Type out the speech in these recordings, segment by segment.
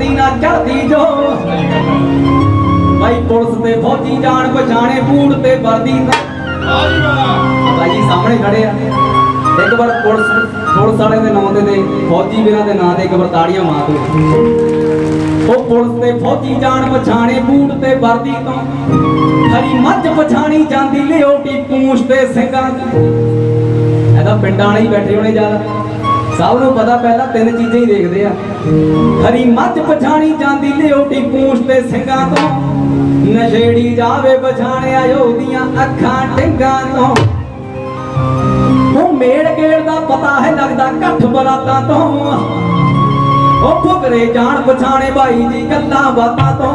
चढ़ती ना चढ़ती जो भाई पुलिस ते फौजी जान पछाणे बूट ते वर्दी भाई जी सामने खड़े आ एक बार पुलिस वाले के नाम से फौजी वीर के नाम से एक बार ताड़ियां मार दो पुलिस ते फौजी जान पछाणे बूट ते वर्दी तो हरी मझ पछाणी जाती लियोटी पूंछ ते सिंगां ऐसा पिंड वाले ही बैठे होने ज्यादा सब नूं पता पहला तीन चीज़ें ही देखते हैं हरी मझ पछाणी जाती लियोटी पूंछ ते सिंगां तो नशेड़ी जावे पछाणिया ओदियां अखां टिंगां तो मेड़ गेड़ दा पता है लगदा कठ बरातां तो फुकरे जान पछाणे भाई जी गल्लां बातां तो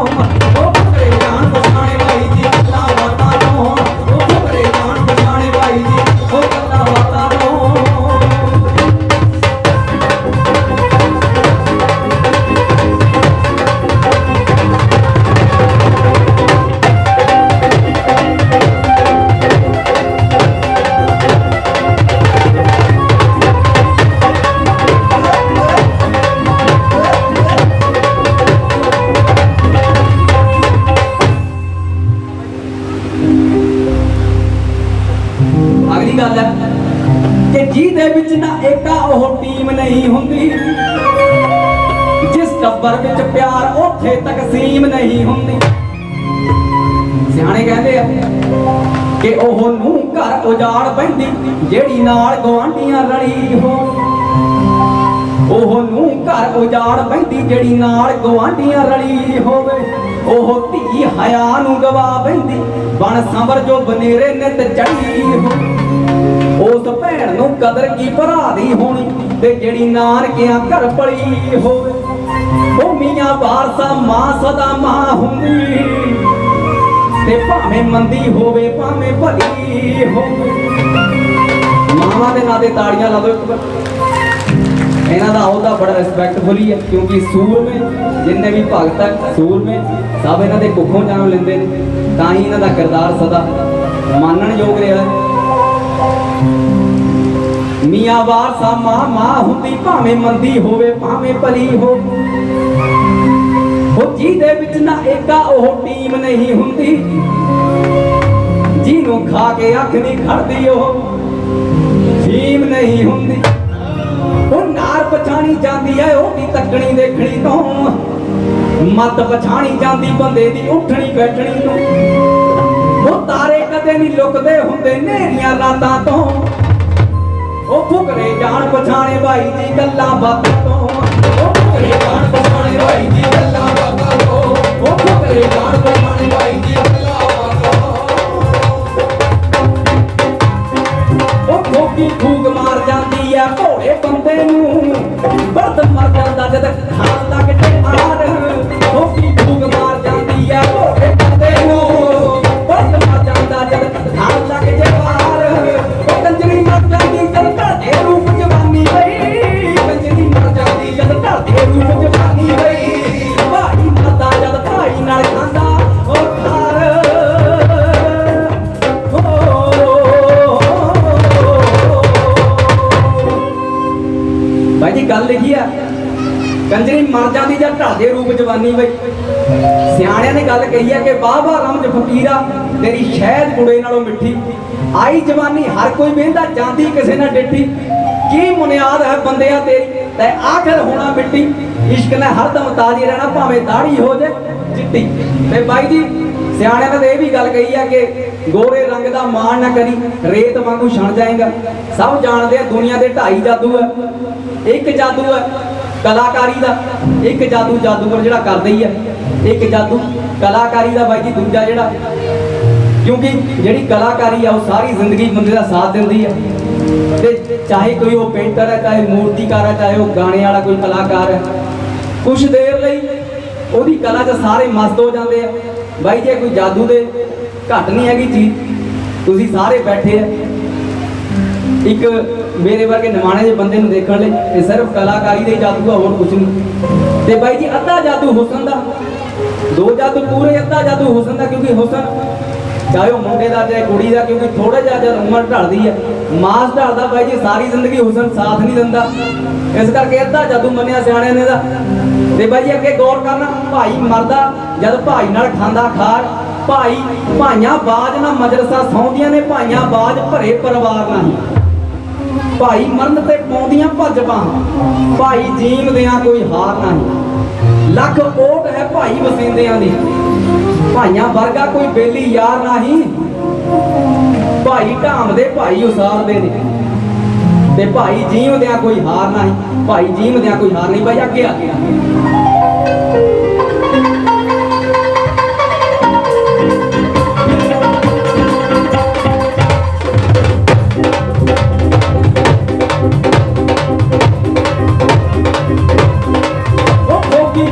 फुकरे जान पछाणे भाई जी गल्लां बातां तो फुकरे जान पछाणे भाई जी गल्लां बातां तो टीम नहीं होंदी जिस टब्बर विच प्यार ओथे तकसीम नहीं होंदी सियाणे कहंदे आ कि ओह नूं घर उजाड़ पैंदी जेड़ी नाल गवांढियां रली हो ओह नूं घर उजाड़ पैंदी जेड़ी नाल गवांढियां रली होवे ओह धी हया नूं गवा पैंदी बण संवर जो बनेरे नित चढ़ी हो उस भैन नूं कदर की भरा दी होनी ते जेड़ी नानकियां घर पली होवे ओ मियां वारसा मां सदा मां हुंदी ते भावें मंदी होवे भावें भली होवे मावां दे नां ते ताड़ियां ला दो एक बार इन्हां दा अहुदा बड़ा रिस्पैक्टफुली है क्योंकि सूर में जिन्ने भी भगत है सूर में सब इन्हां दे कुखों जन्म लेंदे ने तां ही इन्हां दा किरदार सदा मानण योग रहा है मियां वारसा मां मां हुंदी भावें मंदी होवे भावें भली हो जिहदे विच ना एका ओह टीम नहीं हुंदी जिन्हों खा के अख नहीं खड़दी ओह टीम नहीं हुंदी ओ नार पछाणी जांदी है ओदी तकनी देखणी तो मत पछाणी जांदी बंदे दी उठणी बैठणी तो ओ तारे कदे नहीं लुकदे हुंदे नेरियां रातां तो ओ फुकरे जान पछाणे भाई जी गल्लां बातां तो ओ फुकरे जान पछाणे भाई जी गल्लां बातां तो ओ फुकरे जान पछाणे भाई जी गल्लां बातां ओ ठोकी फूक मार जांदी है भोले बंदे नूं बर्द मर जांदा जद खान लग ते आर ठोकी फूक मार जांदी है भोले बंदे नूं बर्द मर जांदा जद खान लग ते आर ओ कंजरी मर जांदी जद ढाडे रूप जवानी वई कंजरी मर जांदी जद ढाडे रूप जवानी वई भाई मरदा जद भाई नाल खांदा ओ खार भाई जी गल लिखी है कंजरी मर जाती जब ढाडे रूप जवानी वई सियाणियां ने गल कही है कि वाह वाह रमज फकीरा तेरी शहद गुड़े नालों मिठी आई जवानी हर कोई बेंदा जाती किसी ना डिठी की बुनियाद है बंदिया तेरी ते आखिर होना मिट्टी इश्क ने हरदम ताजी रहना भावें दाढ़ी हो जाए चिट्टी ते भाई जी सियाणियां ने यह भी गल कही है कि गोरे रंग का मान ना करी रेत वांगू छण जाएगा सब जानते हैं दुनिया के 2.5 जादू है एक जादू है कलाकारी का एक जादू जादूगर जिहड़ा करदा ही है एक जादू कलाकारी का भाई जी दूजा जिहड़ा क्योंकि जिहड़ी कलाकारी है वो सारी जिंदगी बंदे का साथ दिंदी है ते चाहे कोई वो पेंटर है चाहे मूर्तिकार है चाहे वो गाने वाला कोई कलाकार है कुछ देर लई ओदी कला च सारे मस्त हो जाते हैं भाई जे कोई जादू दे घट नहीं हैगी चीज तुसीं सारे बैठे है एक मेरे वर्गे नमाणे जे बंदे नूं देखण लई ये सिर्फ कलाकारी दे जादू है होर कुछ नहीं ते भाई जी अद्धा जादू हुसन दा 2 जादू पूरे अद्धा जादू हुसन दा क्योंकि हुसन चाहे वह मुंडे का चाहे कुड़ी का क्योंकि थोड़ा जहा जब उम्र ढलती है मास ढलता भाई जी सारी जिंदगी हुसन साथ नहीं दिंदा इस करके अद्धा जादू मनिया सियाणियां ने ਤੇ ਬਾਈ ਅੱਗੇ ਗੌਰ ਕਰਨਾ, ਭਾਈ ਮਰਦਾ ਜਦ ਭਾਈ ਨਾਲ ਖਾਂਦਾ ਖਾਰ, ਭਾਈ ਭਾਈਆਂ ਬਾਜ ਨਾ ਮਜਲਸਾਂ ਸੌਂਦੀਆਂ ਨੇ, ਭਾਈਆਂ ਬਾਜ ਭਰੇ ਪਰਿਵਾਰ ਨਹੀਂ, ਭਾਈ ਮਰਨ ਤੇ ਪਾਉਂਦੀਆਂ ਭੱਜਵਾਂ, ਭਾਈ ਜੀਵਦਿਆਂ ਕੋਈ ਹਾਰ ਨਹੀਂ, ਲੱਖ ਓਟ ਹੈ ਭਾਈ ਵਸਿੰਦਿਆਂ ਦੀ, ਭਾਈਆਂ ਵਰਗਾ ਕੋਈ ਬੇਲੀ ਯਾਰ ਨਹੀਂ, ਭਾਈ ਢਾਮਦੇ ਭਾਈ ਉਸਾਰਦੇ ਨੇ, ਤੇ ਭਾਈ ਜੀਵਦਿਆਂ ਕੋਈ ਹਾਰ ਨਹੀਂ, ਭਾਈ ਜੀਵਦਿਆਂ ਕੋਈ ਹਾਰ ਨਹੀਂ। ਬਾਈ ਅੱਗੇ ਆ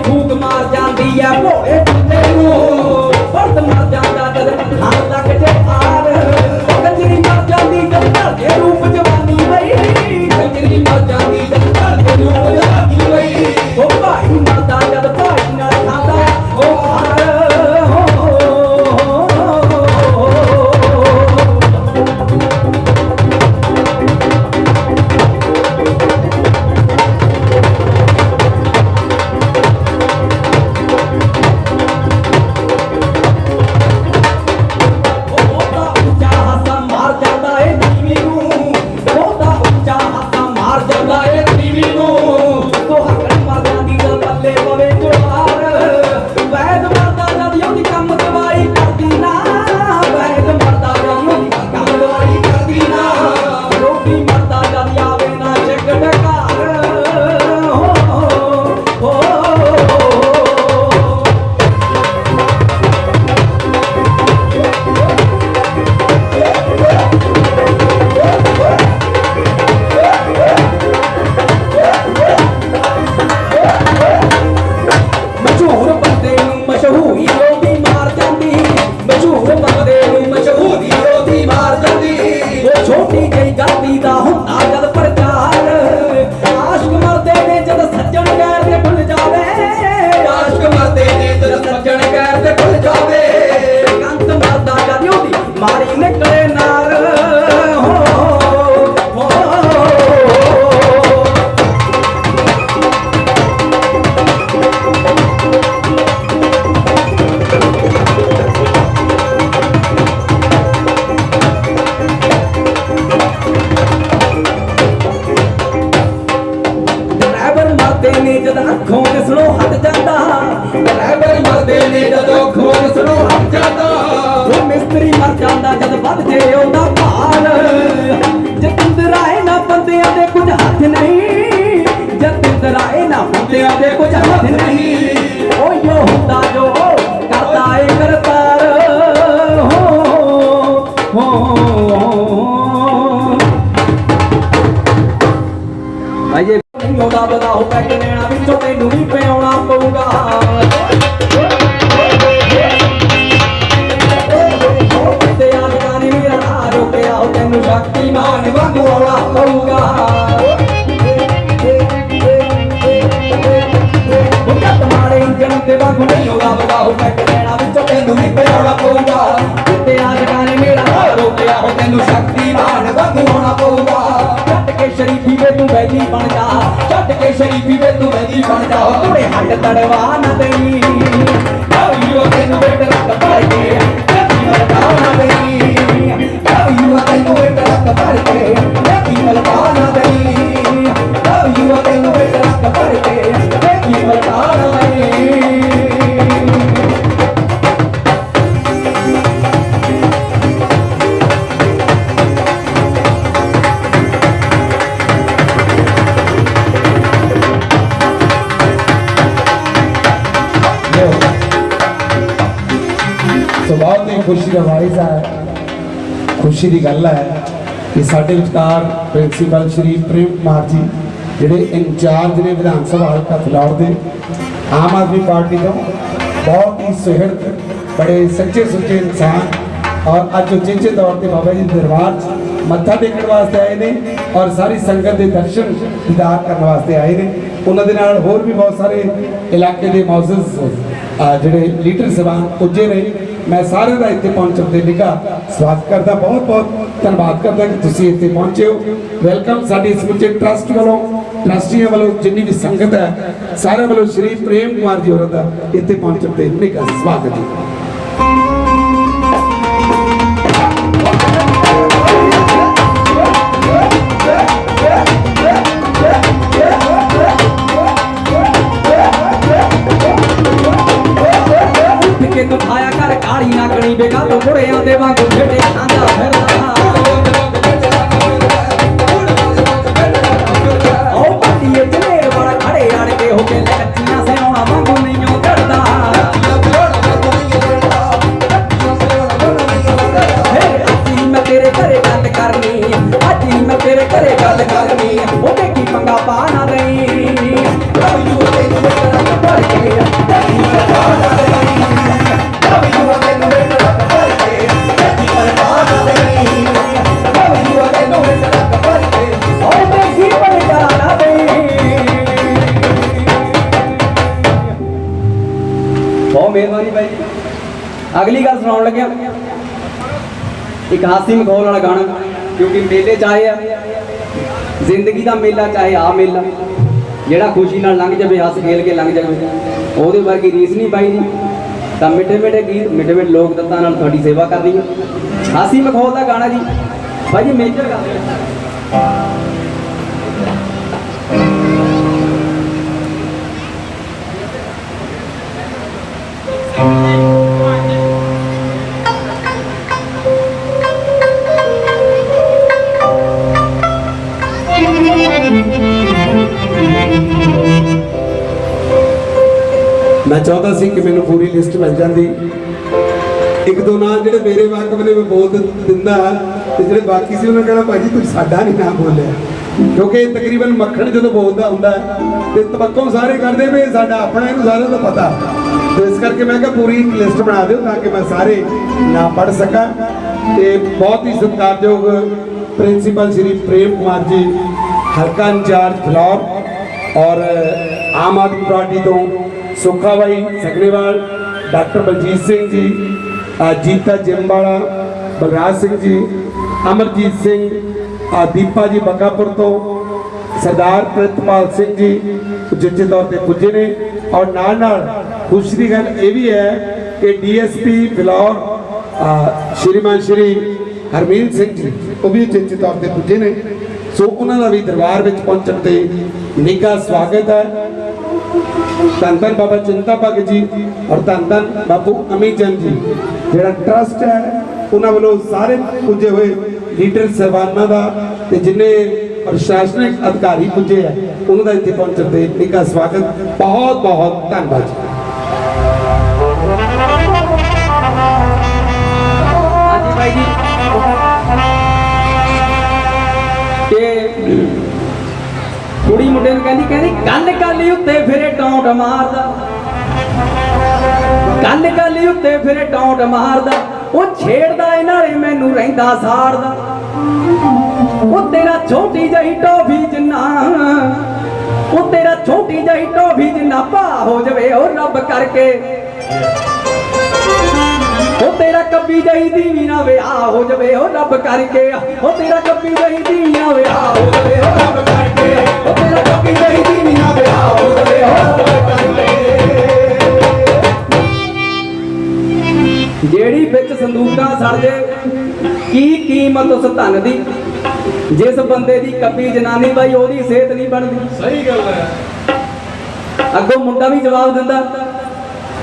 ਫੂਕ ਮਾਰ ਜਾਂਦੀ ਐ ਭੋਲੇ ਬੰਦੇ ਨੂੰ, ਵਰਤ ਮਰ ਜਾਂਦਾ ਜਦ ਖਾਣ ਲੱਗ ਜੇ ਆਰ, ਕੰਜਰੀ ਮਰ ਜਾਂਦੀ ਜਦ ਘਰ ਦੇ ਰੂਪ ਜਵਾਨੀ ਬਈ, ਕੰਜਰੀ ਮਰ ਜਾਂਦੀ ਜਦ ਘਰ ਦੇ ਰੂਪ ਜਵਾਨੀ ਬਈ, ਉਹ ਭਾਈ ਮਰਦਾ ਜਦ ਭਾਈ ਨਾਲ ਖਾਂਦਾ ਉਹ ਹਾਰ। खुशी का वारिस है, खुशी की गल है कि साढ़े विचकार प्रिंसीपल श्री प्रेम कुमार जी जिहड़े इंचार्ज ने विधान सभा हल्का फिलौर के आम आदमी पार्टी तो बहुत ही सुहृद बड़े सच्चे सुच्चे इंसान और अज उचेचे तौर पर बाबा जी दरबार मत्था टेकने वास्ते आए ने और सारी संगत के दर्शन दीदार करने वास्ते आए ने। उन्होंने नाल होर भी बहुत सारे इलाके के मौजूद जिहड़े लीडर सभान पुजे ने। मैं सारे का इतने पहुंचने के निका स्वागत करता, बहुत बहुत धन्यवाद करता कि तुम इतने पहुंचे हो। वेलकम साडी समुचे ट्रस्ट वालों ट्रस्टियों वालों जिन्नी भी संगत है सारे वालों श्री प्रेम कुमार जी होਰਾਂ ਦਾ ਇੱਥੇ ਪਹੁੰਚਣ ਤੇ ਨਿੱਘਾ ਸਵਾਗਤ ਜੀ। के तू खाया कर काली नागणी बेगा तो घोड़ियां दे वांगू भेटे खांदा फिरदा ओ पट्टीए जनेर वाला खड़े आड़ के हो के कच्चियां से आउणा वांगू नहीं करदा हे अजी मैं तेरे घरे गल करनी अजी मैं तेरे घरे गल करनी ओ देखी पंगा पा ना रही रवि ओ तेनू बेटा पड़ के पा ना रही बहुत मेहरबानी भाई। अगली गल सुनाउण लग्या एक हासी मखौल वाला गाना क्योंकि मेले चाहे जिंदगी का मेला चाहे आ मेला जेड़ा खुशी नाल लंघ जाए हस खेल के लंघ जाए ਉਹਦੇ वर्गी रीस नहीं पाई जी। तो मिठे मिठे गीत मिठे मिठे लोक तत्तां नाल तुहाडी सेवा कर रही है। हासी मखौल का गाना जी भाई जी मेजर गा मैं चाहता सी कि मैंने पूरी लिस्ट मिल जाती एक दो नाम जो मेरे वाकफ ने मैं बोल दिता तो जो बाकी से उन्होंने कहना भाजी तू साडा नहीं नाम बोलिया क्योंकि तकरीबन मक्खन जो बोलता होंगे तो तबक्कों सारे करते भी साडा अपना इन्हू सारे तो पता तो इस करके मैं पूरी एक लिस्ट बना दो ताकि मैं सारे नाम पढ़ सका तो बहुत ही सत्कारयोग प्रिंसीपल श्री प्रेम कुमार जी हल्का इंचार्ज फिलौर और आम आदमी पार्टी तो सुखा भाई सगनेवाल डॉक्टर बलजीत सिंह जी जीता जिमवाला बलराज सिंह जी अमरजीत सिंह दीपा जी बकापुर तो सरदार प्रितपाल सिंह जी उचेचे तौर पर पुजे ने और नाल खुशी की गल ये भी है कि DSP फिलौर श्रीमान श्री हरमीत सिंह जी वो भी उचेचे तौर पर पुजे ने सो उन्होंने भी दरबार में पहुंचने से निघा स्वागत है। धन धन बाबा चिंता भगत जी और धन धन बाबू अमित चंद जी जो ट्रस्ट है उन्होंने वालों सारे पुजे हुए लीडर साहबाना का जिन्हें प्रशासनिक अधिकारी पुजे है उन्होंने इतने पहुंचने से निघा स्वागत बहुत बहुत धन्यवाद। कुड़ी मुंडे नूं कहंदी कहंदी गल गल उत्ते फिरे टौंट मारदा गल गल उत्ते फिरे टौंट मारदा ओ छेड़दा ए नाले मैनू रहिंदा साड़दा ओ तेरा छोटी जही टोफी जिन्ना ओ तेरा छोटी जही टोफी जिन्ना भा हो जावे ओ रब करके ओ तेरा कब्बी जही दीवी ना विआह हो जावे ओ रब करके ओ तेरा कब्बी जही दीवी ना विआह हो जावे ओ रब करके ओ तेरा कब्बी जही दीवी ना विआह हो जावे ओ रब करके जेड़ी विच संदूकां सड़ जे की कीमत उस धन दी जिस बंदे दी कब्बी जनानी भाई ओदी सेहत नहीं बनदी। सही गल है अगों मुंडा भी जवाब दिंदा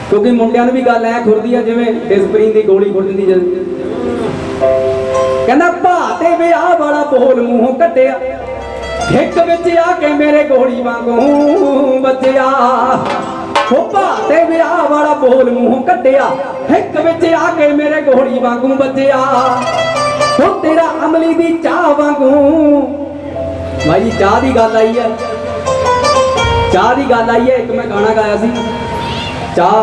क्योंकि मुंडियां भी गल ऐ खुरदी है जिवें डिस्प्रिन की गोली खुर दिंदी जद कहंदा भाते विआह वाला बोल मूंहों कट्टिया हिक विच आके मेरे गोली वांगू बचिया ओ भाते विआह वाला बोल मूंहों कट्टिया हिक विच आके मेरे गोली वांगू बचिया ओ तेरा अमली दी चाह वांगू भाई चाह दी गल आई है चाह दी गल आई है। एक मैं गाना गाया सी चाह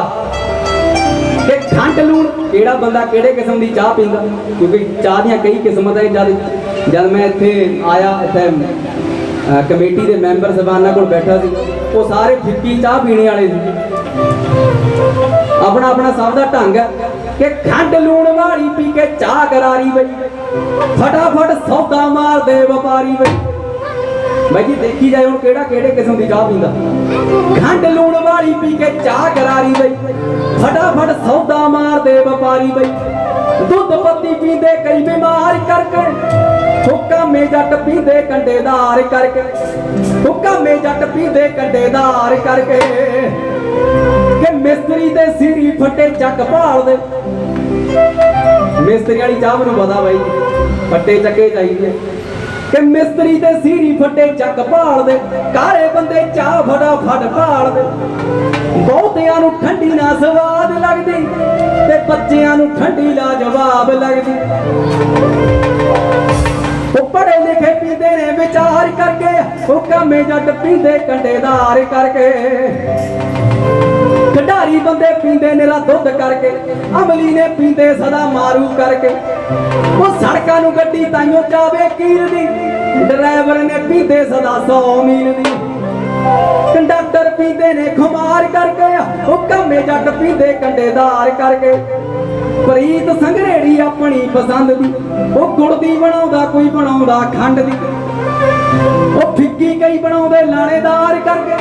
ते खंड लूण केड़ा बंदा केड़े किस्म की चाह पींदा क्योंकि चाह दी कई किस्मत है। जब मैं इत्थे आया इत्थे कमेटी के मैंबर साहबाना को बैठा सी वो सारे फिक्की चाह पीने वाले अपना अपना सब का ढंग है कि खंड लूण वाली पी के चाह करारी बई फटाफट सौदा मार दे व्यापारी बई भाई जी देखी जाए हूँ केड़े किस्म की चाह पींदा। खंड लूण वाली पी के चाह करारी बई, फटाफट सौदा मार दे व्यापारी बई। दुध पत्ती पींदे कई बीमार करके, हुक्का में जट पींदे कंडेदार करके, हुक्का में जट पींदे कंडेदार करके। के मिस्त्री दे सिरी फटे चक भाल दे, मिस्त्री वाली चाह मैनूं पता बाई फटे चके चाहिए। कि मिस्त्री दे सीरी फटे चक भाल दे, काले बंदे चाह फटाफट भाल दे। बहुतियां नूं ठंडी ना स्वाद लगदी, ते बच्चियां नूं ठंडी ला जवाब लगदी। वो पढ़े लिखे पींदे ने विचार करके, हुक्का में जट पींदे कंडेदार करके। खिडारी बंदे पींदे निरा दुध करके, अमली ने पींदे सदा मारू करके। वो सड़कां नूं गड्डी ताइयों जावे कील दी, ड्राइवर ने पींदे सदा 100 मील दी। कंडक्टर पींदे ने खुमार करके, हुक्का में जट पींदे कंडेदार करके। प्रीत संगरेड़ी अपनी पसंद दी, वो गुड़ दी बनाउंदा कोई बनाउंदा खंड दी। वो फिक्की कई बनाउंदे लाणेदार करके,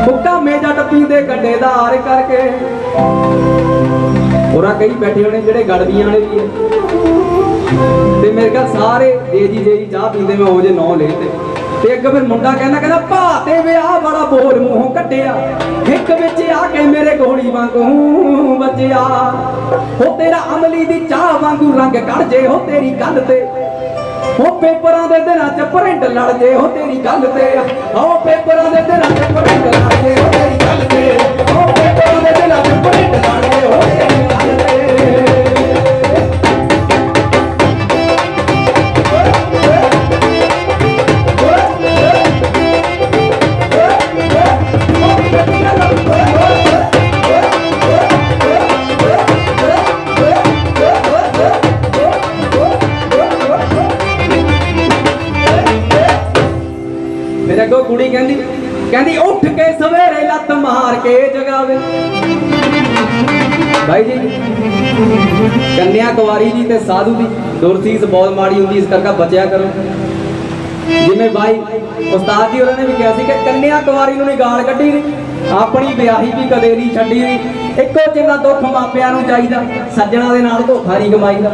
हुक्का में जट पींदे कंडेदार करके। और कई बैठे होने जेडे गड़बियां वाले भी है, ते मेरे ख्याल सारे जी चाह पींदे मैं वो जे 9 लेते। ते एक फिर मुंडा कहना भा ते विआह बड़ा बोल मूहों कट्टिया, हिक विच आके मेरे गोली वांगू बचिया। हो तेरा अमली दी चाह वांगू रंग कड़ जे, हो तेरी गल ते हो पेपरां दे दिनां च प्रिंट लड़ जे, हो तेरी गल ते। हो पेपरां दे दिनां च प्रिंट लड़ जे, हो तेरी गल ते। हो पेपरां दे दिनां च प्रिंट लड़ जे, हो तेरी गल ते। अगो कुड़ी कहती उठ के सवेरे लत मार के जगावे। भाई जी कन्या कुवारी जी ते साधु दी दुरसीस बहुत माड़ी हुंदी, इस करके बचिया करो। जिवें भाई उस्ताद जी उन्होंने भी कहा कि कन्या कुवारी नूं नहीं गाल कड्डी नी, अपनी ब्याही भी कदे नहीं छड्डी नी। इक्को जिन्ना दुख मापिਆਂ ਨੂੰ ਚਾਹੀਦਾ, सज्जणा दे नाल धोखा नहीं कमाईदा।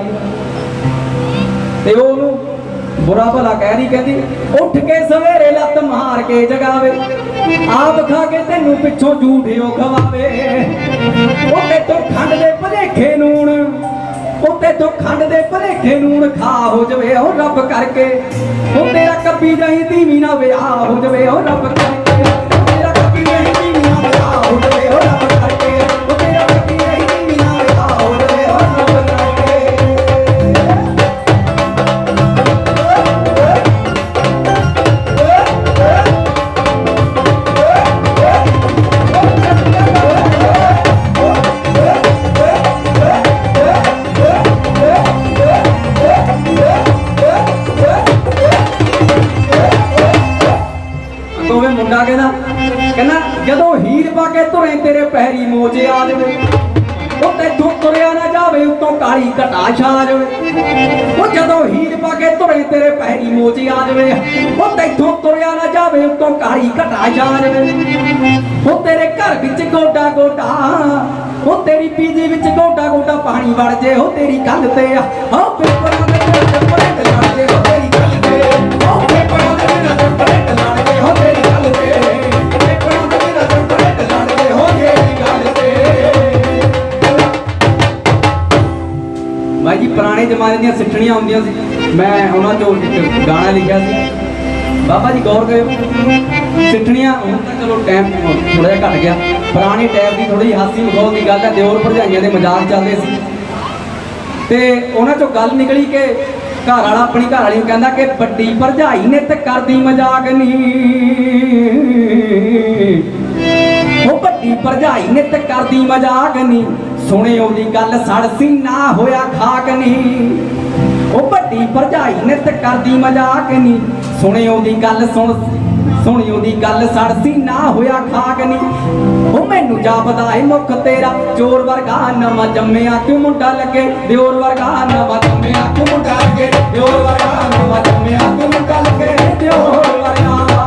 ते ओनू बुरा भला कह रही कहती उठ के सवेरे लत मार के जगावे, आप खा के तेनू पिछों झूठे खवावे। ओते तो खंड दे भलेखे नून, ओते तो खंड दे भलेखे नून खा हो जवे ओ रब करके। ओ तेरा कभी नहीं धीमी ना विआह हो जवे ओ रब करके। तेरा कभी नहीं धीमी ना विआह हो जवे ओ रब करके। ओ तेरा कभी नहीं धीमी ना विआह हो जवे ओ रब करके। कहना जदों हीर पाके तुरे तेरे पैरी मोजे आ जावे, वो तैथों तुरिया ना जावे उत्तों काली घटा छा जावे। वो जदों हीर पाके तुरे तेरे पैरी मोजे आ जावे, वो तैथों तुरिया ना जावे उत्तों काली घटा छा जावे। वो तेरे घर विच गोडा गोडा, वो तेरी पीजी विच गोडा गोडा पानी वड़ जे, हो तेरी गल ते। हो पेपरां दे विच प्रिंट लड़ जे, हो तेरी गल ते। हो पेपरां दे विच प्रिंट लड़ जे, हो तेरी गल ते। भाई जी पुराने जमाने दी सिੱਠਣੀਆਂ ਹੁੰਦੀਆਂ ਸੀ, मैं ਉਹਨਾਂ ਚੋਂ ਇੱਕ ਗਾਣਾ ਲਿਖਿਆ ਸੀ। बाबा जी गौर करो सिੱਠਣੀਆਂ ਹੁਣ ਤਾਂ चलो टाइम थोड़ा ਜਿਹਾ घट गया, पुराने टाइम की थोड़ी हासी मखौल की गल है। दिओर भरजाइयां दे मजाक चलते सी ते ਉਹਨਾਂ ਚੋਂ गल निकली कि घर वाला अपनी घर वाली कहता कि बड़ी भरजाई ने ते करदी मजाक नहीं। वो बड़ी भरजाई ने ते करदी मजाक नहीं, सुने ओदी गल सड़ सीना होया खाक नहीं। वो बड़ी भरजाई ने ते करदी मजाक नहीं, सुने ओदी गल सुनी ओदी गल सड़ सीना होया खाक नहीं। वो मैनू जापदा है मुख तेरा चोर वर्गा नवा जम्मिया क्यों मुंडा लगे, दिओर वर्गा नवा जम्मिया क्यों मुंडा लगे, दिओर वर्गा नवा जम्मिया क्यों मुंडा लगे, दिओर वर्गा।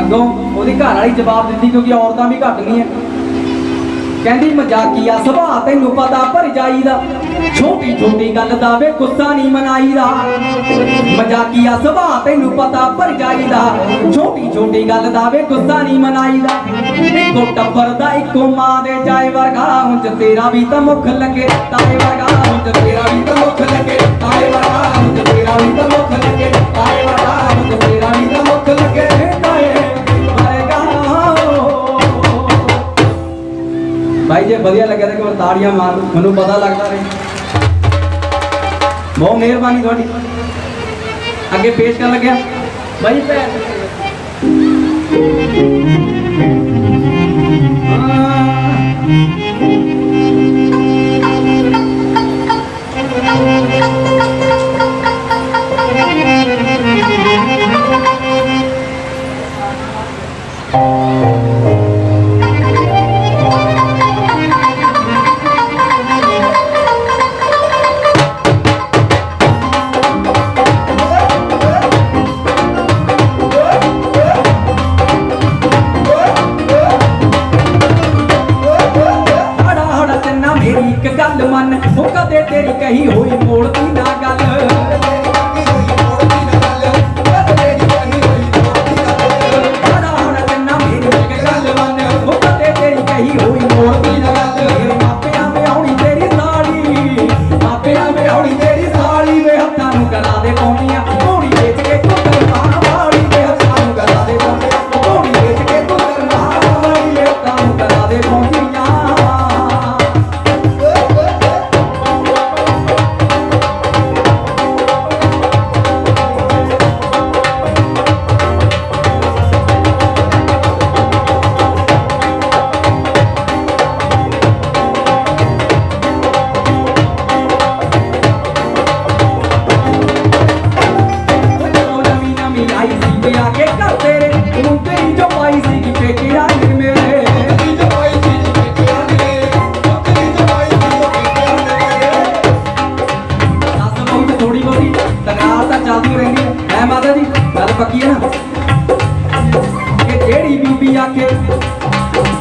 अगों ਉਹਦੀ ਘਰ ਵਾਲੀ जवाब दिती क्योंकि औरतां भी घट नहीं है कहती मजाकिया सुभाऽ तैनू पता भरजाई दा छोटी छोटी गल दा वे गुस्सा नहीं मनाई दा मजाकिया सुभाऽ तैनू पता भरजाई दा छोटी छोटी गल दा वे गुस्सा नहीं मनाई दा इक्को टब्बर दा इक्को मां दे जाए वर्गा हुंज तेरा भी तां मुख लगे ताए वर्गा हुंज तेरा भी तां मुख लगे ताए वर्गा हुंज तेरा भी तां मुख लगे ताए वर्गा हुंज तेरा भी तां मुख लगे ताए वर्गा भाई जे बढ़िया लगे तो ताड़ियां मार मैं पता लगता रहे बहुत मेहरबानी थोड़ी अगे पेश कर लगे भाई तेरी कही हुई मोड़ती ना गल तेरी कही हुई मोड़ती ना गल मापिया में आउणी तेरी साड़ी मापिया में आउणी तेरी साड़ी वे हत्थां नूं करा दे पौंदियां घोड़ी बेच के तू करना वाली वे हत्थां नूं करा दे पौंदियां घोड़ी बेच के तू करना वाली वे हत्थां नूं करा दे पौंदियां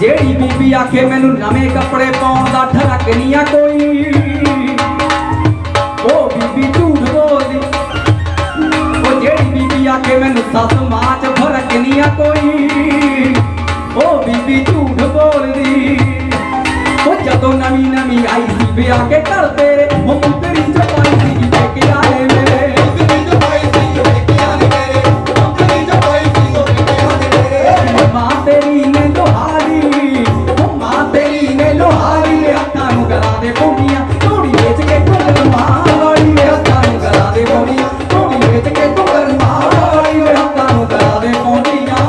जेड़ी बीबी आखे मैनू नवे कपड़े पाउण दा ठरक नहीं आ कोई ओ बीबी झूठ बोलदी ओ जेड़ी बीबी आखे मैनू सस मां च फर्क नहीं आ कोई ओ बीबी झूठ बोलदी ओ जदों नवी नवी आई सी ब्याह के घर तेरे ओ मुंदरी च पाई सी लेके आए मेरे मां तेरी ने लोहारी मां तेरी ने लोहारी वे हत्थां नूं करा दे पौंदियां घोड़ी बेच के कुकर मारी वे हत्थां नूं करा दे पौंदियां घोड़ी बेच के कुकर मारी वे हत्थां नूं करा दे पौंदियां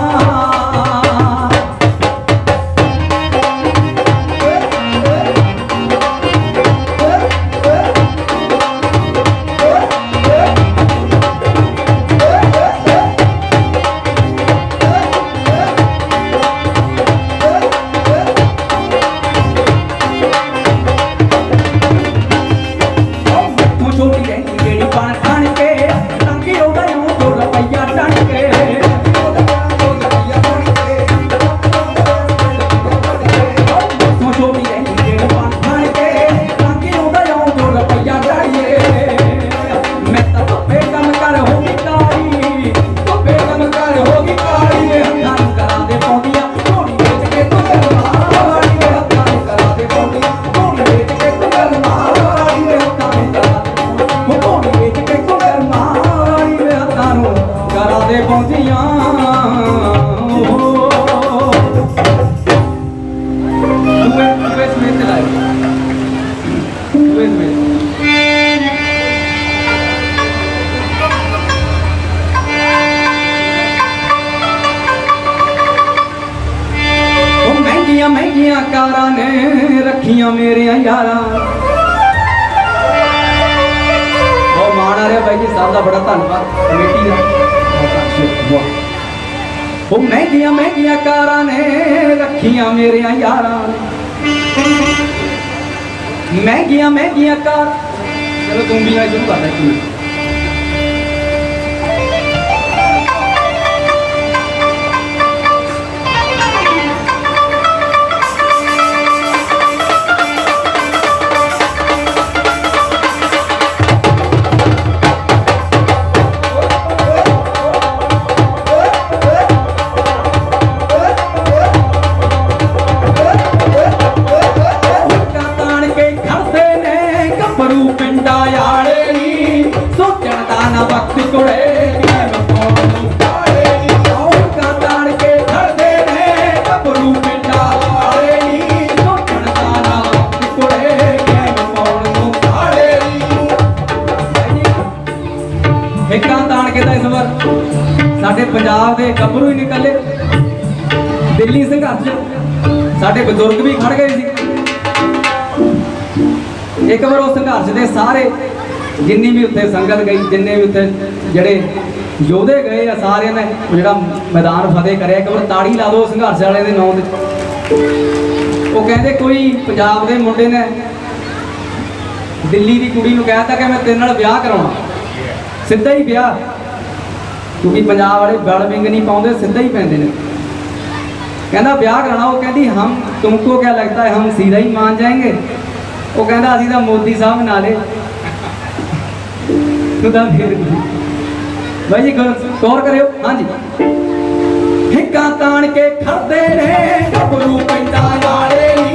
महंगिया कारां ने रखियां मेरे यारा बहुत मान आ रहा भाई जी साहब का बड़ा धन्यवाद कमेटी का वो महंगिया महंगिया कारां ने रखियां मेरे यारा महंगिया महंगिया कार चलो तुम भी शुरू कर रहे पंजाब के गभरू ही निकले दिल्ली संघर्ष साडे बजुर्ग भी खड़ गए सी। एक बार उस संघर्ष के सारे जिन्नी भी उत्थे संगत गई जिन्ने भी उत्थे जड़े योधे गए आ सारे ने जो मैदान फतेह करे एक बार ताड़ी ला दो संघर्ष वाले के नाम वो कहते कोई पंजाब के मुंडे ने दिल्ली की कुड़ी नूं कहता कि मैं तेरे नाल ब्याह कराउणा सीधा ही ब्याह क्योंकि पंजाब वाले गल विंग नहीं पाउंदे सीधा ही पैंदे ने कहता ब्याह कराना वो कहती हम तुमको क्या लगता है हम सीधा ही मान जाएंगे वो कहता असी तो मोदी साहब नाले फिर भाई जी गौर करियो। हाँ जी हिक्का तान के खड़दे ने गभरू पैंदा वाले नी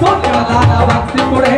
सोचा दा वक्त कुड़े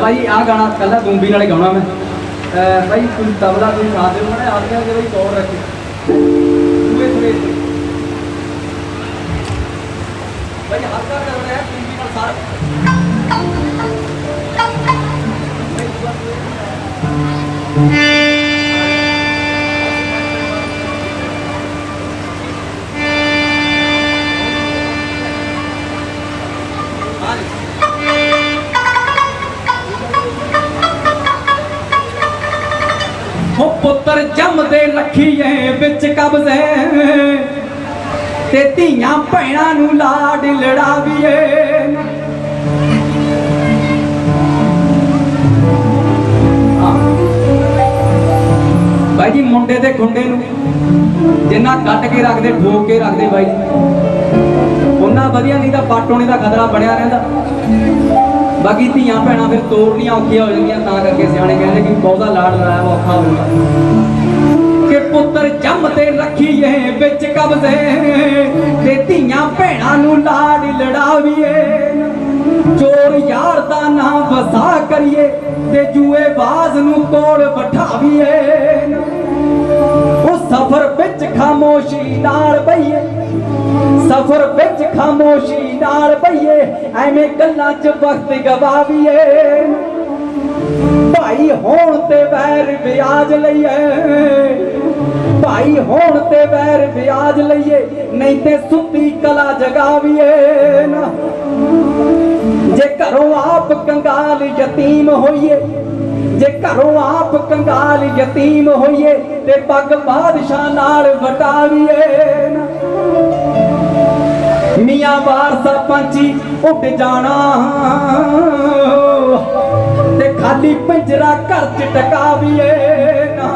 भाई आ गाना कला दूंबी नाले गाना मैं भाई कुछ तबला कोई गा दे मैंने आखिया कि भाई कौन रखे पूरे पूरे भाई हाथ का कर रहा है दूंबी नाल सारा पुत्र जमदे रखीए बिच कब्जे ते धीआं भैणां नूं लाड लड़ावीए भाई जी मुंडे ते खुंडे नूं जिन्ना कट के रखदे ठोक के रखदे भाई उन्ना वधिया नहीं तां पट होने दा खतरा बनया रहिंदा। बाकी धीआं भैणां फिर तोड़नियां औखियां हो जांदियां तां करके सियाणे कहंदे कि बहुता लाड लड़ाया औखा हो जांदा कि पुत्तर जमदे रखीए बिच कब्जे ते धीआं भैणां नूं लाड लड़ावीए चोर यार दा नाम वसा करिए ते जुए बाज नूं कोल बिठावीए उस सफर बिच खामोशी नाल बईए सफर बिच खामोशी नाल बईए एवें गल्लां च वक्त गवावीए भाई होण ते वैर ब्याज लईए भाई होण ते वैर ब्याज लईए नहीं ते सुती कला जगावीए ना जे घरों आप कंगाल यतीम होइए जे घरों आप कंगाल यतीम होइए ते पग बादशाह नाल वटावीए ना मियां वारसा पंछी उड़ जाना ते खाली पिंजरा घर च टकावीए ना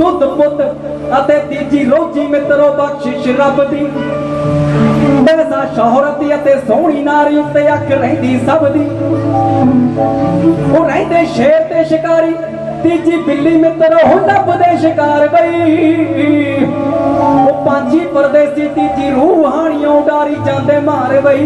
दुध पुत अते तीजी रोजी मित्रो बख्शिश रब दी पैसा शोहरत अते सोहनी नारी उत्ते अख रहिंदी सब दी ओ रहिंदे शेर ते शिकारी तीजी बिल्ली मित्रो हुण लभदे शिकार बई ओ पांची परदेसी तीजी रूहानियों डारी जांदे मार बई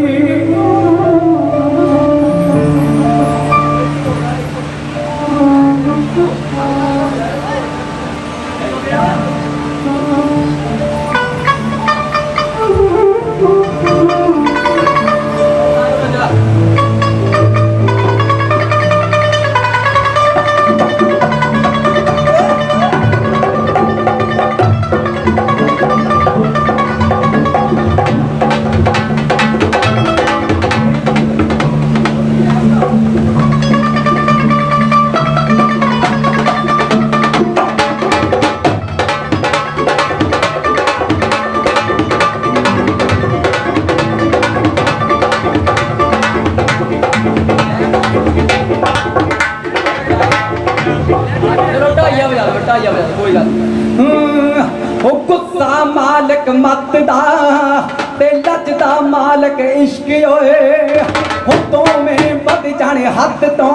इश्क ओए हुतों में बद जाने हद तो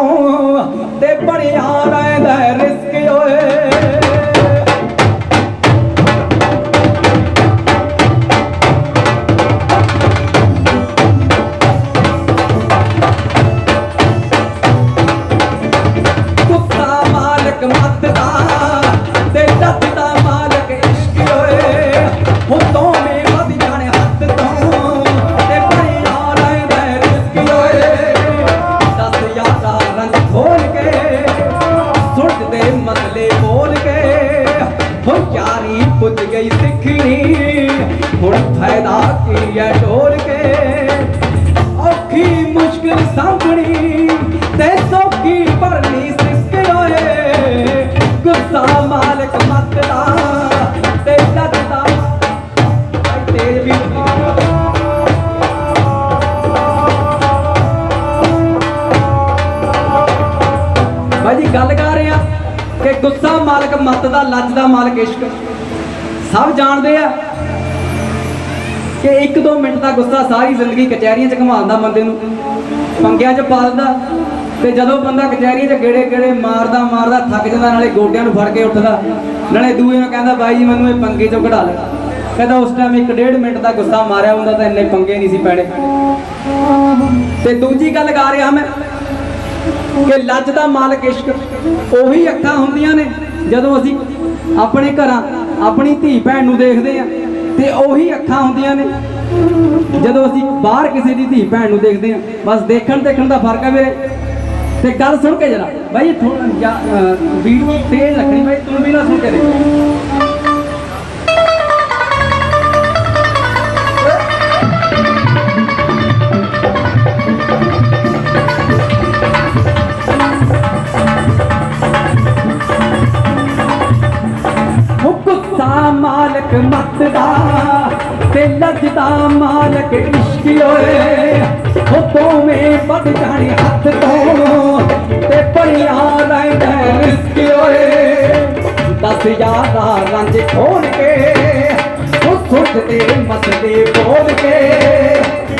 ते बढ़िया रहिंदा रिस्क ओए मत दा ते लत दा मालक इश्क ओए हुतों में बद जाने हद तो ते बढ़िया रहिंदा रिस्क ओए दस यादा रंग खोल के सुट दे मसले बोल के हो यारी पुज गई सिखनी हुण फायदा की है डोल के औखी मुश्किल सामनी ते सौखी भरनी सिस्क ओए गुस्सा मालिक मत दा ते लत दा तेज भी भाई जी गल कर रहे हैं कि गुस्सा मालिक मत दा लत दा मालिक इश्क सब जानते हैं कि 1-2 मिनट का गुस्सा सारी जिंदगी कचहरियां च घुमाਉਂਦਾ ਬੰਦੇ ਨੂੰ ਪੰਗਿਆਂ 'ਚ ਪਾ ਦਿੰਦਾ ਤੇ ਜਦੋਂ ਬੰਦਾ ਕਚਹਿਰੀਆਂ 'ਚ ਗੇੜੇ ਮਾਰਦਾ ਥੱਕ ਜਾਂਦਾ ਨਾਲੇ ਗੋਡਿਆਂ ਨੂੰ ਫੜ ਕੇ ਉੱਠਦਾ ਨਾਲੇ ਦੂਏ ਨੂੰ ਕਹਿੰਦਾ ਬਾਈ ਜੀ ਮੈਨੂੰ ਇਹ ਪੰਗੇ 'ਚੋਂ ਕਢਾ ਲੈ ਕਹਿੰਦਾ ਉਸ ਟਾਈਮ 1-1.5 ਮਿੰਟ ਦਾ ਗੁੱਸਾ ਮਾਰਿਆ ਹੁੰਦਾ ਤਾਂ ਇੰਨੇ ਪੰਗੇ ਨਹੀਂ ਸੀ ਪੈਣੇ ਤੇ ਦੂਜੀ ਗੱਲ ਕਰ ਰਿਹਾ ਮੈਂ ਕਿ ਲੱਜ ਦਾ ਮਾਲਕ ਇਸ਼ਕ ਉਹੀ ਅੱਖਾਂ ਹੁੰਦੀਆਂ ਨੇ ਜਦੋਂ ਅਸੀਂ ਆਪਣੇ ਘਰਾਂ ਆਪਣੀ ਧੀ ਭੈਣ ਨੂੰ ਦੇਖਦੇ ਆ ਤੇ ਉਹੀ ਅੱਖਾਂ ਹੁੰਦੀਆਂ ਨੇ ਜਦੋਂ ਅਸੀਂ ਬਾਹਰ ਕਿਸੇ ਦੀ ਧੀ ਭੈਣ ਨੂੰ ਦੇਖਦੇ ਆ ਬਸ ਦੇਖਣ ਦਾ ਫਰਕ ਹੈ ਮੇਰੇ ਤੇ ਗੱਲ ਸੁਣ ਕੇ ਜਰਾ ਭਾਈ ਥੋੜਾ ਵੀਡੀਓ ਤੇਜ਼ ਰੱਖਣੀ ਭਾਈ ਤੂੰ ਵੀ ਨਾ ਸੁਣ ਕੇ ਦੇਖ मालिक मत दा ते लजदा मालिक इश्क ओए हुतों में बद जाने हद तो ते बढ़िया रहिंदा रिस्क ओए दस यादा रंज खोल के वो सुट दे मसले बोल के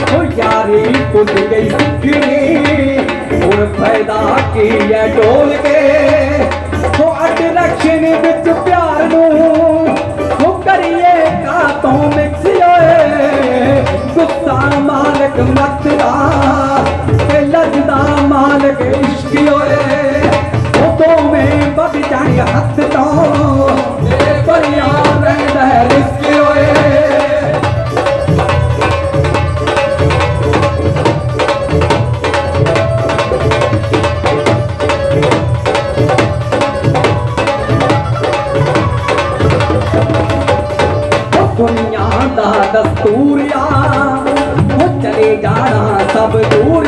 वो यारी पुज गई सिखनी हुण फायदा की है डोल के वो अट्रैक्शन विच प्यार नूं वो करिए का तो मिक्स ओए गुस्सा मालिक मत दा ते लजदा मालिक इश्क ओए हुतों में बद जाने हद तो ते बढ़िया रहिंदा रिस्क ओए दुनिया दा दस्तूर वो चले जाना सब दूर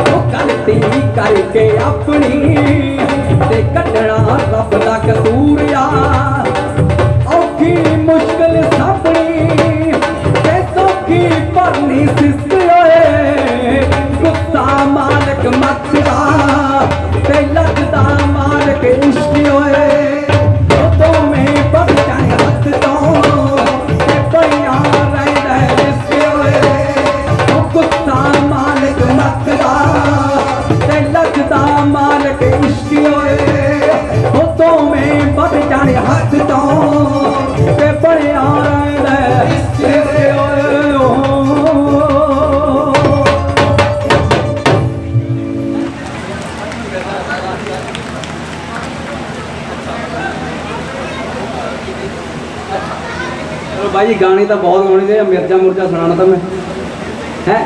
वो गलती करके अपनी ते कटना रब दा कसूर औखी मुश्किल सापनी ते सौखी भरनी सिस्क ओए गुस्सा मालिक मत दा ते लजदा मालिक इश्क ओए हुतों में बद जाने हद तो ते बढ़िया रहिंदा रिस्क ओए गुस्सा मालिक मत दा ते लजदा मालिक इश्क ओए हुतों में बद जाने हद तो ते बढ़िया रहिंदा रिस्क ओए भाई गाने तो बहुत गाने थे मिर्जा मुर्जा सुनाना था मैं है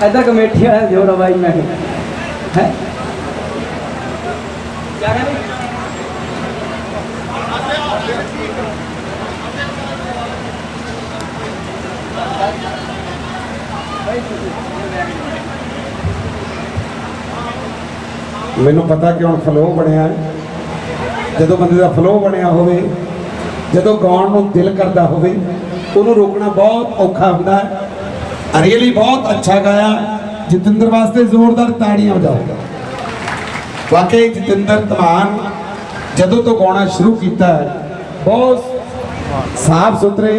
इधर कमेटी वाला जोड़ा भाई मैं है क्या मैनू पता कि हुण फ्लो बनया जो बंदे का फ्लो बनया होवे ਜਦੋਂ ਗਾਉਣ ਨੂੰ ਦਿਲ ਕਰਦਾ ਹੋਵੇ ਉਹਨੂੰ ਰੋਕਣਾ ਬਹੁਤ ਔਖਾ ਹੁੰਦਾ ਹੈ ਰਿयली ਬਹੁਤ ਅੱਛਾ ਗਾਇਆ ਜਤਿੰਦਰ ਵਾਸਤੇ ਜ਼ੋਰਦਾਰ ਤਾੜੀਆਂ ਵਜਾਓ ਵਾਕਈ ਜਤਿੰਦਰ ਧਮਾਨ ਜਦੋਂ ਤੋਂ ਗਾਉਣਾ ਸ਼ੁਰੂ ਕੀਤਾ ਹੈ ਬਹੁਤ ਸਾਫ ਸੁਥਰੇ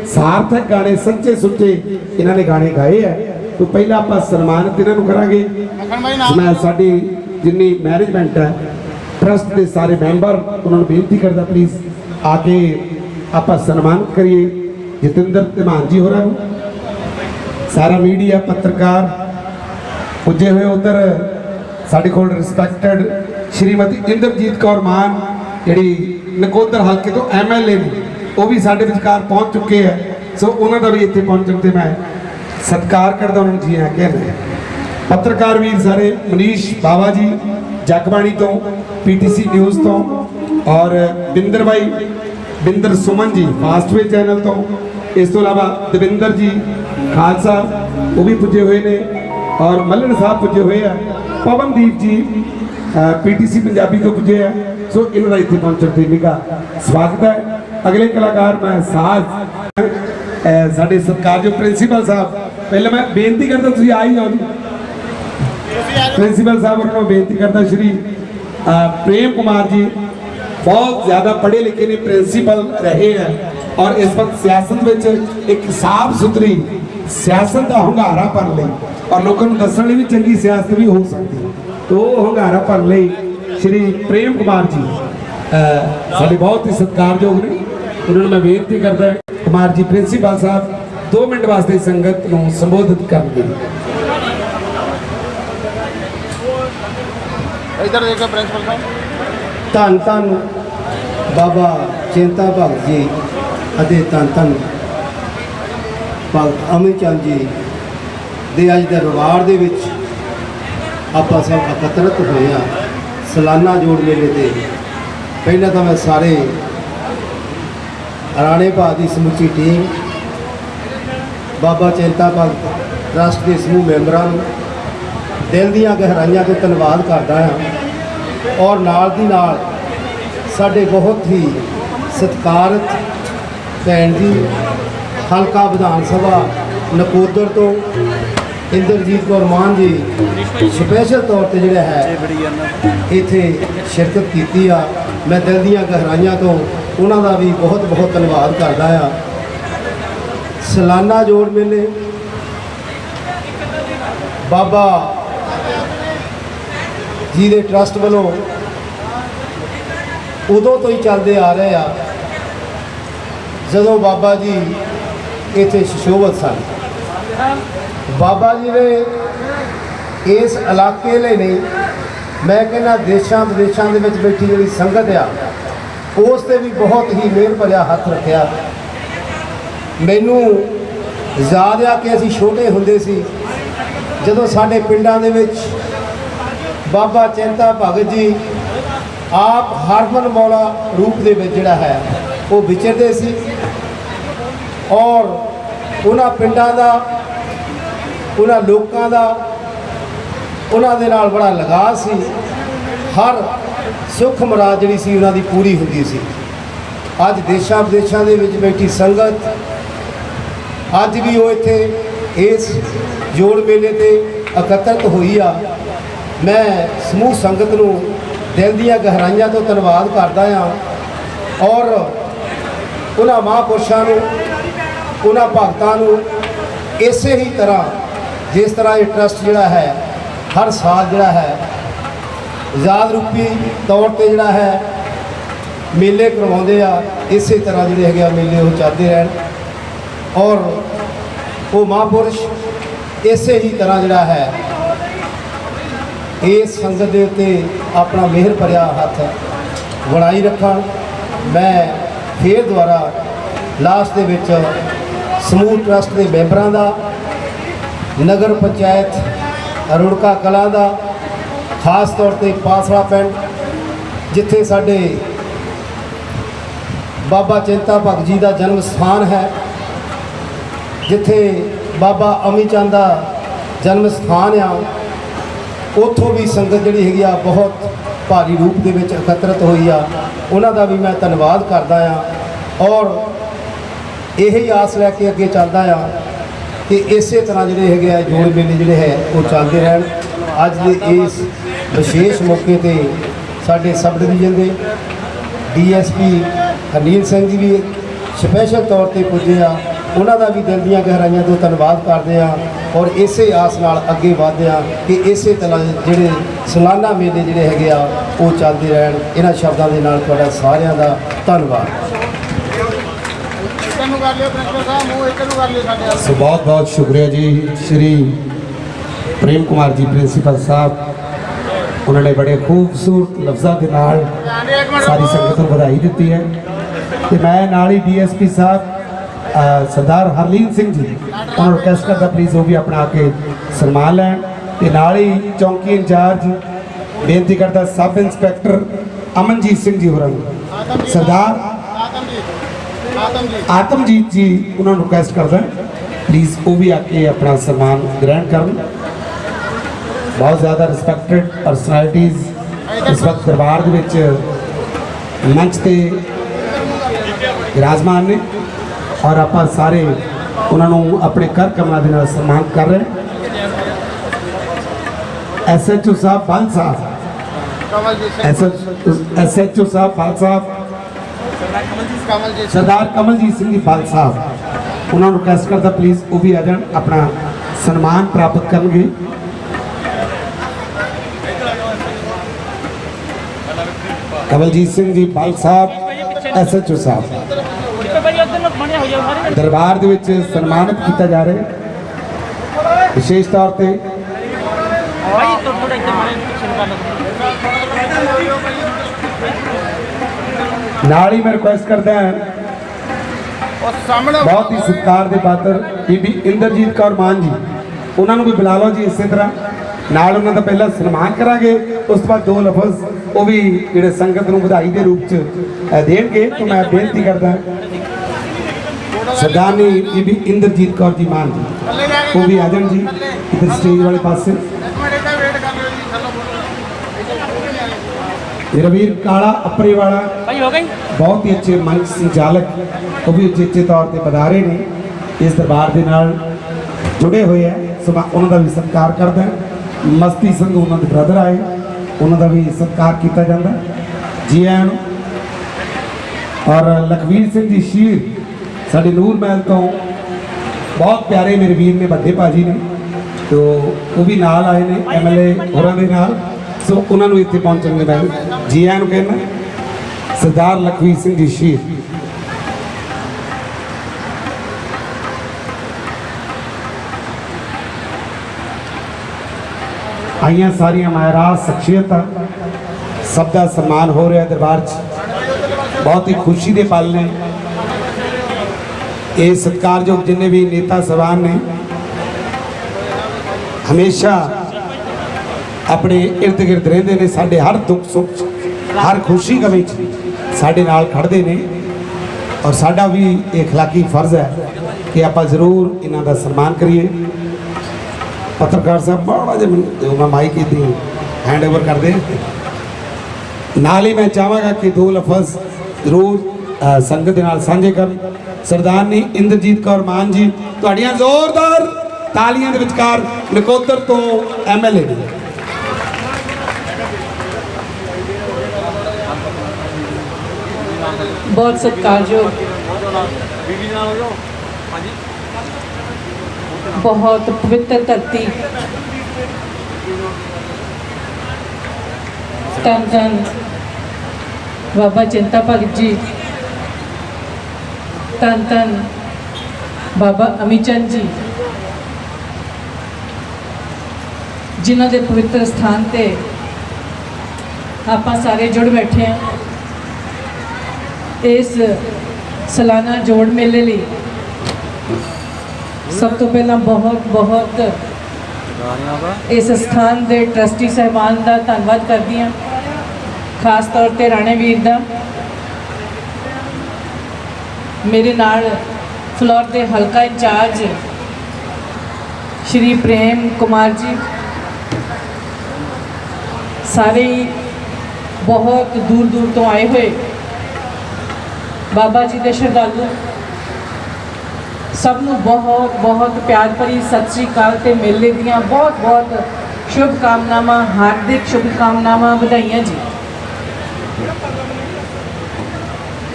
सार्थक गाने सच्चे सुच्चे इन्होंने गाने गाए है। तो पहला आप सन्मानित इन्हों करांगे। मैं साडी जिन्नी मैनेजमेंट है ट्रस्ट के सारे मैंबर उन्होंने बेनती करता प्लीज़ आके आप सन्मानित करिए जतिंदर धीमान जी होरां नूं। सारा मीडिया पत्रकार पुजे हुए उधर साडे कोल रिस्पैक्टेड श्रीमती इंद्रजीत कौर मान जिहड़ी नकोदर हल्के तो MLA ने वो भी साडे विचकार पहुंच चुके हैं। सो उन्हों का भी इत्थे पहुंचण ते मैं सत्कार करता उन्होंने जी हाँ कहना। पत्रकार वीर सारे मनीष बावा जी जगबाणी तो PTC न्यूज़ तो और बिंदर भाई बिंदर सुमन जी फास्टवे चैनल तो इस तो अलावा दविंदर जी खालसा वो भी पुजे हुए ने और मल्लन साहब पुजे हुए हैं। पवनदीप जी PTC पंजाबी तो पुजे हैं। सो इन्हों का इतने पहुंचने से निका स्वागत है। अगले कलाकार मैं साज साढ़े सरकार जो प्रिंसीपल साहब पहले मैं बेनती करता तुम आ ही जाओ जी। प्रिंसीपल साहब उन्होंने बेनती करता श्री प्रेम कुमार जी बहुत ज़्यादा पढ़े लिखे ने प्रिंसीपल रहे हैं और इस वक्त सियासत में एक साफ सुथरी सियासत का हंगारा भर ले और लोगों को दसने भी चंगी सियासत भी हो सकती तो हंगारा भर ले श्री प्रेम कुमार जी साढ़े बहुत ही सत्कारयोग ने। उन्होंने मैं बेनती करता कुमार जी प्रिंसीपल साहब 2 मिनट वास्ते संगत को संबोधित करके। इधर देखो प्रिंसिपल साहब। धन धन बाबा चेंता भगत जी ਅਤੇ ਧੰਨ ਧੰਨ ਭਗਤ ਅਮਿਤ ਚੰਦ ਜੀ ਦੇ ਅੱਜ ਦੇ ਦਰਬਾਰ ਦੇ ਵਿੱਚ ਆਪਾਂ ਸਭ ਇਕੱਤਰਤ ਹੋਏ ਆ ਸਾਲਾਨਾ ਜੋੜ ਮੇਲੇ ਤੇ। ਪਹਿਲਾਂ ਤਾਂ ਮੈਂ ਸਾਰੇ ਰਾਣੇ ਭਾ ਦੀ ਸਮੁੱਚੀ ਟੀਮ ਬਾਬਾ ਚੇਂਤਾ ਭਗਤ ਟਰਸਟ ਦੇ ਸਮੂਹ ਮੈਂਬਰਾਂ ਨੂੰ ਦਿਲ ਦੀਆਂ ਗਹਿਰਾਈਆਂ ਤੋਂ ਧੰਨਵਾਦ ਕਰਦਾ ਹਾਂ ਔਰ ਨਾਲ ਦੀ ਨਾਲ ਸਾਡੇ ਬਹੁਤ ਹੀ ਸਤਿਕਾਰਤ ਭੈਣ ਜੀ ਹਲਕਾ ਵਿਧਾਨ ਸਭਾ ਨਕੋਦਰ ਤੋਂ ਇੰਦਰਜੀਤ ਕੌਰ ਮਾਨ ਜੀ ਸਪੈਸ਼ਲ ਤੌਰ ਤੇ ਜਿਹੜਾ ਹੈ ਇੱਥੇ ਸ਼ਿਰਕਤ ਕੀਤੀ ਆ। ਮੈਂ ਦਿਲ ਦੀਆਂ ਗਹਿਰਾਈਆਂ ਤੋਂ ਉਹਨਾਂ ਦਾ ਵੀ ਬਹੁਤ ਬਹੁਤ ਧੰਨਵਾਦ ਕਰਦਾ ਆ। ਸਾਲਾਨਾ ਜੋੜ ਮੇਲੇ ਬਾਬਾ ਜੀ ਦੇ ਟਰਸਟ ਵੱਲੋਂ ਉਦੋਂ ਤੋਂ ਹੀ ਚੱਲਦੇ ਆ ਰਹੇ ਆ ਜਦੋਂ ਬਾਬਾ ਜੀ ਇੱਥੇ ਸੁਸ਼ੋਭਤ ਸਨ। ਬਾਬਾ ਜੀ ਨੇ ਇਸ ਇਲਾਕੇ ਲਈ ਨਹੀਂ ਮੈਂ ਕਹਿੰਦਾ ਦੇਸ਼ਾਂ ਵਿਦੇਸ਼ਾਂ ਦੇ ਵਿੱਚ ਬੈਠੀ ਜਿਹੜੀ ਸੰਗਤ ਆ ਉਸ ਤੇ ਵੀ ਬਹੁਤ ਹੀ ਮਿਹਰ ਭਰਿਆ ਹੱਥ ਰੱਖਿਆ। ਮੈਨੂੰ ਯਾਦ ਆ ਕਿ ਅਸੀਂ ਛੋਟੇ ਹੁੰਦੇ ਸੀ ਜਦੋਂ ਸਾਡੇ ਪਿੰਡਾਂ ਦੇ ਵਿੱਚ ਬਾਬਾ ਚੇਂਤਾ ਭਗਤ ਜੀ ਆਪ ਹਰਮਨ ਮੌਲਾ ਰੂਪ ਦੇ ਵਿੱਚ ਜਿਹੜਾ ਹੈ ਉਹ ਵਿਚਰਦੇ ਸੀ ਔਰ ਉਹਨਾਂ ਪਿੰਡਾਂ ਦਾ ਉਹਨਾਂ ਲੋਕਾਂ ਦਾ ਉਹਨਾਂ ਦੇ ਨਾਲ ਬੜਾ ਲਗਾਅ ਸੀ। ਹਰ ਸੁੱਖ ਮੁਰਾਦ ਜਿਹੜੀ ਸੀ ਉਹਨਾਂ ਦੀ ਪੂਰੀ ਹੁੰਦੀ ਸੀ। ਅੱਜ ਦੇਸ਼ਾਂ ਵਿਦੇਸ਼ਾਂ ਦੇ ਵਿੱਚ ਬੈਠੀ ਸੰਗਤ ਅੱਜ ਵੀ ਉਹ ਇੱਥੇ ਇਸ ਜੋੜ ਮੇਲੇ ਤੇ ਇਕੱਤਰਤ ਹੋਈ ਆ। ਮੈਂ ਸਮੂਹ ਸੰਗਤ ਨੂੰ ਦਿਲ ਦੀਆਂ ਗਹਿਰਾਈਆਂ ਤੋਂ ਧੰਨਵਾਦ ਕਰਦਾ ਹਾਂ ਔਰ ਉਹਨਾਂ ਮਹਾਂਪੁਰਸ਼ਾਂ ਨੂੰ ਉਹਨਾਂ ਭਗਤਾਂ ਨੂੰ ਇਸੇ ਹੀ ਤਰ੍ਹਾਂ ਜਿਸ ਤਰ੍ਹਾਂ ਇਹ ਟਰਸਟ ਜਿਹੜਾ ਹੈ ਹਰ ਸਾਲ ਜਿਹੜਾ ਹੈ ਆਜ਼ਾਦ ਰੂਪੀ ਤੌਰ ਤੇ ਜਿਹੜਾ ਹੈ ਮੇਲੇ ਕਰਵਾਉਂਦੇ ਆ ਇਸੇ ਤਰ੍ਹਾਂ ਜਿਹੜੇ ਹੈਗੇ ਆ ਮੇਲੇ ਉਹ ਚੱਲਦੇ ਰਹਿਣ ਔਰ ਉਹ ਮਹਾਂਪੁਰਸ਼ ਇਸੇ ਹੀ ਤਰ੍ਹਾਂ ਜਿਹੜਾ ਹੈ ਇਸ ਸੰਗਤ ਦੇ ਉੱਤੇ ਆਪਣਾ ਮਿਹਰ ਭਰਿਆ ਹੱਥ ਬਣਾਈ ਰੱਖਣ। ਮੈਂ ਫੇਰ ਦੁਆਰਾ ਲਾਸਟ ਦੇ ਵਿੱਚ ਸਮੂਹ ਟਰਸਟ ਦੇ ਮੈਂਬਰਾਂ ਦਾ ਨਗਰ ਪੰਚਾਇਤ ਰੁੜਕਾ ਕਲਾਂ ਦਾ ਖਾਸ ਤੌਰ ਤੇ ਪਾਸੜਾ ਪਿੰਡ ਜਿੱਥੇ ਸਾਡੇ ਬਾਬਾ ਚੇਂਤਾ ਭਗਤ ਜੀ ਦਾ ਜਨਮ ਸਥਾਨ ਹੈ ਜਿੱਥੇ ਬਾਬਾ ਅਮਿਤ ਚੰਦ ਦਾ ਜਨਮ ਸਥਾਨ ਆ ਉੱਥੋਂ ਵੀ ਸੰਗਤ ਜਿਹੜੀ ਹੈਗੀ ਆ ਬਹੁਤ ਭਾਰੀ ਰੂਪ ਦੇ ਵਿੱਚ ਇਕੱਤਰਤ ਹੋਈ ਆ। ਉਹਨਾਂ ਦਾ ਵੀ ਮੈਂ ਧੰਨਵਾਦ ਕਰਦਾ ਆ ਔਰ ਇਹੀ ਆਸ ਲੈ ਕੇ ਅੱਗੇ ਚੱਲਦਾ ਆ ਕਿ ਇਸੇ ਤਰ੍ਹਾਂ ਜਿਹੜੇ ਹੈਗੇ ਆ ਜੋੜ ਮੇਲੇ ਜਿਹੜੇ ਹੈ ਉਹ ਚੱਲਦੇ ਰਹਿਣ। ਅੱਜ ਦੇ ਇਸ ਵਿਸ਼ੇਸ਼ ਮੌਕੇ ਤੇ ਸਾਡੇ ਸਬ ਡਿਵੀਜ਼ਨ ਦੇ DSP ਹਰਨੀਲ ਸਿੰਘ ਜੀ ਵੀ ਸਪੈਸ਼ਲ ਤੌਰ ਤੇ ਪੁੱਜੇ ਆ ਉਹਨਾਂ ਦਾ ਵੀ ਦਿਲ ਦੀਆਂ ਗਹਿਰਾਈਆਂ ਤੋਂ ਧੰਨਵਾਦ ਕਰਦੇ ਹਾਂ ਔਰ ਇਸੇ ਆਸ ਨਾਲ ਅੱਗੇ ਵਧਦੇ ਹਾਂ ਕਿ ਇਸੇ ਤਰ੍ਹਾਂ ਜਿਹੜੇ ਸਾਲਾਨਾ ਮੇਲੇ ਜਿਹੜੇ ਹੈਗੇ ਆ ਉਹ ਚੱਲਦੇ ਰਹਿਣ। ਇਹਨਾਂ ਸ਼ਬਦਾਂ ਦੇ ਨਾਲ ਤੁਹਾਡਾ ਸਾਰਿਆਂ ਦਾ ਧੰਨਵਾਦ। ਇੱਕ ਨੂੰ ਕਰ ਲਿਓ ਪ੍ਰਿੰਸੀਪਲ ਸਾਹਿਬ, ਮੂੰਹ ਇੱਕ ਨੂੰ ਕਰ ਲਿਓ ਸਾਡੇ ਸੋ ਬਹੁਤ ਬਹੁਤ ਸ਼ੁਕਰੀਆ ਜੀ ਸ਼੍ਰੀ ਪ੍ਰੇਮ ਕੁਮਾਰ ਜੀ ਪ੍ਰਿੰਸੀਪਲ ਸਾਹਿਬ। ਉਹਨਾਂ ਨੇ ਬੜੇ ਖੂਬਸੂਰਤ ਲਫ਼ਜ਼ਾਂ ਦੇ ਨਾਲ ਸਾਰੀ ਸੰਗਤ ਨੂੰ ਵਧਾਈ ਦਿੱਤੀ ਹੈ ਤੇ ਮੈਂ ਨਾਲ ਹੀ ਡੀਐਸਪੀ ਸਾਹਿਬ ਸਰਦਾਰ ਹਰਲੀਨ ਸਿੰਘ ਜੀ ਉਹਨਾਂ ਨੂੰ ਰਿਕਵੈਸਟ ਕਰਦਾ ਪਲੀਜ਼ ਉਹ ਵੀ ਆਪਣਾ ਆ ਕੇ ਸਨਮਾਨ ਲੈਣ ਤੇ ਨਾਲ ਹੀ ਚੌਂਕੀ ਇੰਚਾਰਜ ਬੇਨਤੀ ਕਰਦਾ ਸਬ ਇੰਸਪੈਕਟਰ ਅਮਨਜੀਤ ਸਿੰਘ ਜੀ ਹੋਰਾਂ ਨੂੰ ਸਰਦਾਰ ਆਤਮਜੀਤ ਜੀ ਉਹਨਾਂ ਨੂੰ ਰਿਕਵੈਸਟ ਕਰਦਾ ਪਲੀਜ਼ ਉਹ ਵੀ ਆ ਕੇ ਆਪਣਾ ਸਨਮਾਨ ਗ੍ਰਹਿਣ ਕਰਨ। ਬਹੁਤ ਜ਼ਿਆਦਾ ਰਿਸਪੈਕਟਡ ਪਰਸਨੈਲਿਟੀਜ਼ ਇਸ ਵਕਤ ਦਰਬਾਰ ਦੇ ਵਿੱਚ ਮੰਚ ਤੇ ਵਿਰਾਜਮਾਨ ਨੇ ਔਰ ਆਪਾਂ ਸਾਰੇ ਉਹਨਾਂ ਨੂੰ ਆਪਣੇ ਕਰ ਕਮਲਾਂ ਦੇ ਨਾਲ ਸਨਮਾਨ ਕਰ ਰਹੇ ਐਸਐਚਓ ਸਾਹਿਬ ਬਲ ਸਾਹਿਬ ਐਸਐਚਓ ਸਾਹਿਬ ਬਲ ਸਾਹਿਬ ਸਰਦਾਰ ਕਮਲਜੀਤ ਸਿੰਘ ਜੀ ਬਲ ਸਾਹਿਬ ਉਹਨਾਂ ਨੂੰ ਰਿਕਵੈਸਟ ਕਰਦਾ ਪਲੀਜ਼ ਉਹ ਵੀ ਆ ਜਾਣ ਆਪਣਾ ਸਨਮਾਨ ਪ੍ਰਾਪਤ ਕਰਨਗੇ। ਕਮਲਜੀਤ ਸਿੰਘ ਜੀ ਬਲ ਸਾਹਿਬ ਐਸਐਚਓ ਸਾਹਿਬ ਦਰਬਾਰ ਦੇ ਵਿੱਚ ਸਨਮਾਨਿਤ ਕੀਤਾ ਜਾ ਰਿਹਾ ਹੈ ਵਿਸ਼ੇਸ਼ ਤੌਰ ਤੇ। ਨਾਲ ਹੀ ਮੈਂ ਰਿਕੁਐਸਟ ਕਰਦਾ ਹਾਂ ਬਹੁਤ ਹੀ ਸਤਿਕਾਰ ਦੇ ਪਾਤਰ ਬੀਬੀ ਇੰਦਰਜੀਤ ਕੌਰ ਮਾਨ ਜੀ ਉਹਨਾਂ ਨੂੰ ਵੀ ਬੁਲਾ ਲਓ ਜੀ। ਇਸੇ ਤਰ੍ਹਾਂ ਨਾਲ ਉਹਨਾਂ ਦਾ ਪਹਿਲਾਂ ਸਨਮਾਨ ਕਰਾਂਗੇ ਉਸ ਤੋਂ ਬਾਅਦ ਦੋ ਲਫ਼ਜ਼ ਉਹ ਵੀ ਜਿਹੜੇ ਸੰਗਤ ਨੂੰ ਵਧਾਈ ਦੇ ਰੂਪ 'ਚ ਦੇਣਗੇ। ਤਾਂ ਮੈਂ ਬੇਨਤੀ ਕਰਦਾ ਸਰਦਾਰਨੀ ਬੀਬੀ ਇੰਦਰਜੀਤ ਕੌਰ ਜੀ ਮਾਨ ਜੀ ਉਹ ਵੀ ਆ ਜਾਣ ਜੀ ਇੱਧਰ ਸਟੇਜ ਵਾਲੇ ਪਾਸੇ। ਮੇਰਾ ਵੀਰ ਕਾਲਾ ਅਪਰੇ ਵਾਲਾ ਬਹੁਤ ਹੀ ਅੱਛੇ ਮੰਚ ਸੰਚਾਲਕ ਉਹ ਵੀ ਉਚੇਚੇ ਤੌਰ ਤੇ ਪਧਾਰੇ ਨੇ ਇਸ ਦਰਬਾਰ ਦੇ ਨਾਲ ਜੁੜੇ ਹੋਏ ਹੈ ਸੋ ਮੈਂ ਉਹਨਾਂ ਦਾ ਵੀ ਸਤਿਕਾਰ ਕਰਦਾ। ਮਸਤੀ ਸਿੰਘ ਉਹਨਾਂ ਦੇ ਬ੍ਰਦਰ ਆਏ ਉਹਨਾਂ ਦਾ ਵੀ ਸਤਿਕਾਰ ਕੀਤਾ ਜਾਂਦਾ ਜੀ ਆਇਆਂ ਨੂੰ। ਔਰ ਲਖਵੀਰ ਸਿੰਘ ਜੀ ਸ਼ੀਰ ਸਾਡੇ ਨੂਰ ਮਹਿਲ ਤੋਂ ਬਹੁਤ ਪਿਆਰੇ ਮੇਰੇ ਵੀਰ ਨੇ ਵੱਡੇ ਭਾਜੀ ਨੇ ਤੋ ਉਹ ਵੀ ਨਾਲ ਆਏ ਨੇ ਐਮਐਲਏ ਹੋਰਾਂ ਦੇ ਨਾਲ ਸੋ ਉਹਨਾਂ ਨੂੰ ਇੱਥੇ ਪਹੁੰਚਣ ਦੇ ਮੈਂ ਜੀ ਆਇਆਂ ਨੂੰ ਕਹਿਣਾ। ਸਰਦਾਰ ਲਖਵੀਰ ਸਿੰਘ ਜੀ ਸ਼ੀਰ ਆਈਆਂ ਸਾਰੀਆਂ ਮਾਇਰਾਜ ਸ਼ਖਸੀਅਤਾਂ ਸਭ ਦਾ ਸਨਮਾਨ ਹੋ ਰਿਹਾ ਦਰਬਾਰ 'ਚ ਬਹੁਤ ਹੀ ਖੁਸ਼ੀ ਦੇ ਪਲ ਨੇ। ਇਹ ਸਤਿਕਾਰਯੋਗ ਜਿੰਨੇ ਵੀ ਨੇਤਾ ਸਭਾਨ ਨੇ ਹਮੇਸ਼ਾ ਆਪਣੇ ਇਰਦ ਗਿਰਦ ਰਹਿੰਦੇ ਨੇ ਸਾਡੇ ਹਰ ਦੁੱਖ ਸੁੱਖ 'ਚ ਹਰ ਖੁਸ਼ੀ ਗਮੀ 'ਚ ਸਾਡੇ ਨਾਲ ਖੜਦੇ ਨੇ ਔਰ ਸਾਡਾ ਵੀ ਇਹ ਅਖਲਾਕੀ ਫਰਜ਼ ਹੈ ਕਿ ਆਪਾਂ ਜ਼ਰੂਰ ਇਹਨਾਂ ਦਾ ਸਨਮਾਨ ਕਰੀਏ। ਪੱਤਰਕਾਰ ਸਾਹਿਬ ਬੜਾ ਜਿਹਾ ਮੈਨੂੰ ਮੈਂ ਮਾਈਕ ਇੱਦਾਂ ਹੈਂਡ ਓਵਰ ਕਰ ਦੇ। ਨਾਲ ਹੀ ਮੈਂ ਚਾਹਾਂਗਾ ਕਿ ਦੋ ਲਫ਼ਜ਼ ਜ਼ਰੂਰ ਸੰਗਤ ਦੇ ਨਾਲ ਸਾਂਝੇ ਕਰਨ। ਸਰਦਾਰਨੀ ਇੰਦਰਜੀਤ ਕੌਰ ਮਾਨ ਜੀ ਤੁਹਾਡੀਆਂ ਜ਼ੋਰਦਾਰ ਤਾਲੀਆਂ ਦੇ ਵਿਚਕਾਰ ਨਕੋਦਰ ਤੋਂ ਐਮਐਲਏ ਨੇ। बहुत सत्कारयोग बहुत पवित्र धरती धन धन बाबा चिंता भगत जी धन धन बाबा अमीचंद जी जिन्हों के पवित्र स्थान ते आपां सारे जुड़ बैठे हैं इस सालाना जोड़ मेले लिए सब तो पहला बहुत बहुत इस स्थान के ट्रस्टी साहबान का धन्यवाद करती हाँ खास तौर पर राणे वीर का मेरे नाल फ्लोर के हल्का इंचार्ज श्री प्रेम कुमार जी सारे ही बहुत दूर दूर तो आए हुए बाबा जी के श्रद्धालु सबनों बहुत बहुत प्यार भरी सत श्री अकाल ते मेले दियां बहुत बहुत शुभकामनावां हार्दिक शुभकामनावां बधाइयां जी।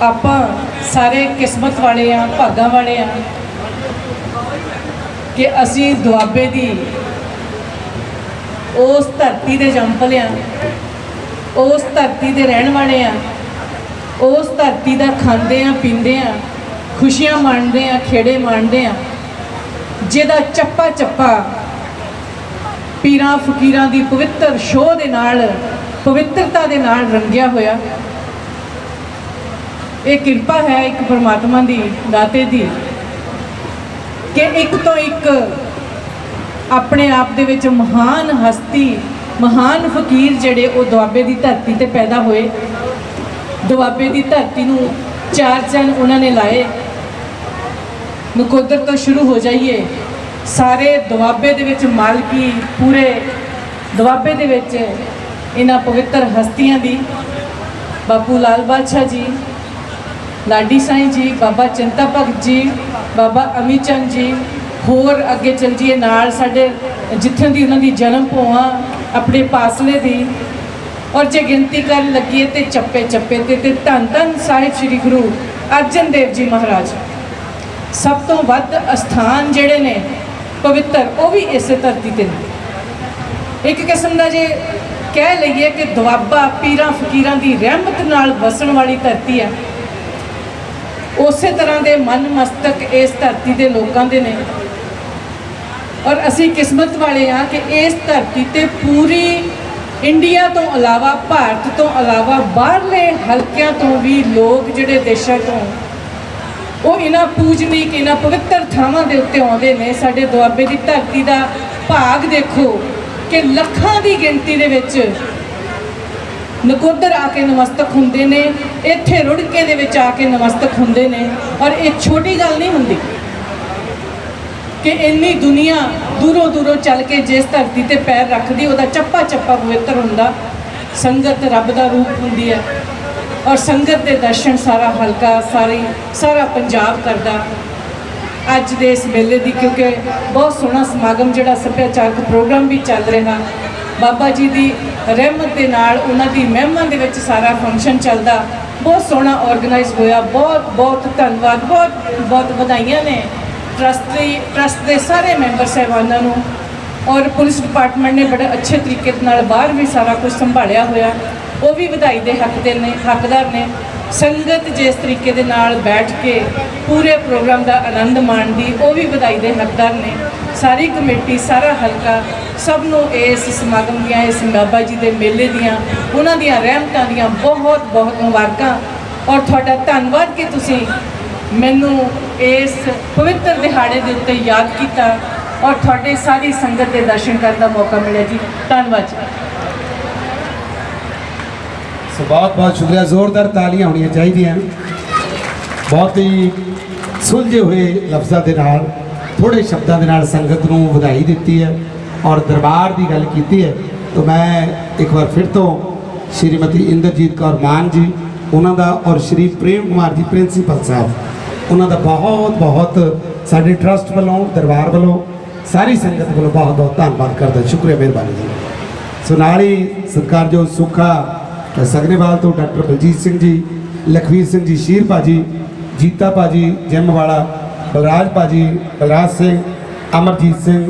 आपां सारे किस्मत वाले हाँ भागां वाले हाँ कि असी दुआबे दी उस धरती दे जंम पले आ, उस धरती दे रहण वाले आ, उस धरती दा खांदे आ पींदे आ, खुशियां माणदे आ, खेड़े माणदे आ, जिहदा चप्पा चप्पा पीरां फकीरां दी पवित्र शोह दे नाल पवित्रता दे नाल रंगिया होया। ये किरपा है एक परमात्मा दी दाते दी कि एक तो एक अपने आप दे विच महान हस्ती महान फकीर जड़े वो दुआबे दी धरती ते पैदा होए। दुआबे दी धरती नूं चार चंन उन्होंने लाए। नकोदर तो शुरू हो जाइए, सारे दुआबे दे विच मालकी पूरे दुआबे दे विच इन्हां पवित्र हस्तियां दी बापू लाल बादशाह जी, लाडी साईं जी, बाबा चिंता भगत जी, बाबा अमी चंद जी, होर अगे चल जाइए नाल साडे जित्थों दी उन्हां दी जन्म भोआ अपने पासले दी। और जे गिनती कर लगी तो चप्पे चप्पे ते धन धन साहिब श्री गुरु अर्जन देव जी महाराज सब तो वध अस्थान जिहड़े ने पवित्र वो भी इस धरती ते ने। एक किस्म का जे कह लईए कि दुआबा पीरां फकीरां दी रहमत नाल वसण वाली धरती है। उस तरह के मन मस्तक इस धरती के लोगों के ने और असी किस्मत वाले हाँ कि इस धरती ते पूरी इंडिया तो अलावा भारत तो अलावा बाहरले हल्कियां तो भी लोग जिहड़े देशों तो वो इन्हां पूजनीक इन्हां पवित्र थावां दे उत्ते आउंदे ने। साडे दुआबे की धरती का भाग देखो कि लखां की गिनती दे विच नकोदर आके नमस्तक हुंदे ने, इत्थे रुड़के दे विच आके नमस्तक हुंदे ने। और ये छोटी गल नहीं हुंदी कि इन्नी दुनिया दूरों दूरों चल के जिस धरती ते पैर रखदी उहदा चप्पा चप्पा पवित्र हुंदा। संगत रब दा रूप हुंदी है और संगत के दर्शन सारा हलका सारा पंजाब करदा। अज दे इस मेले दी क्योंकि बहुत सोहना समागम जिहड़ा सभ्याचारक प्रोग्राम भी चल रहा, बाबा जी की रहमत के नाल उन्हां दी महिमा दे विच सारा फंक्शन चलदा, बहुत सोहना ऑर्गेनाइज होया। बहुत बहुत धन्नवाद, बहुत बहुत वधाइयां ने ट्रस्ट के सारे मैंबर साहबानां नूं और पुलिस डिपार्टमेंट ने बड़े अच्छे तरीके नाल बाहर भी सारा कुछ संभालिया होया, वो भी वधाई दे हकदार ने। संगत जिस तरीके दे नाल बैठ के पूरे प्रोग्राम का आनंद माणदी वो भी वधाई दे हकदार ने। सारी कमेटी सारा हल्का सबनों इस समागम दियां इस बाबा जी के मेले दियां उन्हां दियां रहमतां दियां बहुत बहुत मुबारकां और तुहाडा धन्नवाद कि तुसीं मैनू इस पवित्र दिहाड़े के उत्ते याद किया और तुहाडे सारी संगत के दर्शन करने का मौका मिले जी। धन्नवाद जी। सो बहुत बहुत शुक्रिया, जोरदार तालियां होनी चाहिए। बहुत ही सुलझे हुए लफ्ज़ों के नाल थोड़े शब्दों के नाल संगत नूं वधाई दी है और दरबार की गल की है। तो मैं एक बार फिर तो श्रीमती इंद्रजीत कौर मान जी उन्हों का और श्री प्रेम कुमार जी प्रिंसीपल साहब उन्हों का बहुत बहुत साडे ट्रस्ट वालों दरबार वालों सारी संगत वालों बहुत बहुत धन्यवाद करता, शुक्रिया मेहरबानी जी। सो नाल ही सरकार जो सुखा सगनेवाल तो डॉक्टर बलजीत सिंह जी, लखवीर सिंह जी शीर भाजी, जीता भाजी जिम वाला, बलराज भाजी, बलराज सिंह, अमरजीत सिंह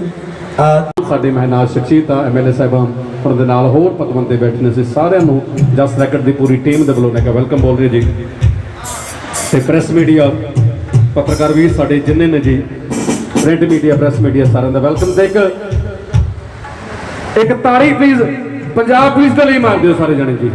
साडे महनाज शख्सियत MLA साहबान उन्होंने दे नाल होर पतवंते बैठे ने सारिਆਂ ਨੂੰ जस रैकेट की पूरी टीम के वालों मैं वेलकम बोल रही जी। तो प्रेस मीडिया पत्रकार वीर साडे जिन्ने ने जी, प्रिंट मीडिया प्रेस मीडिया सारे का वेलकम। तो एक ताड़ी प्लीज पंजाब पुलिस के लिए मार दो सारे जने जी।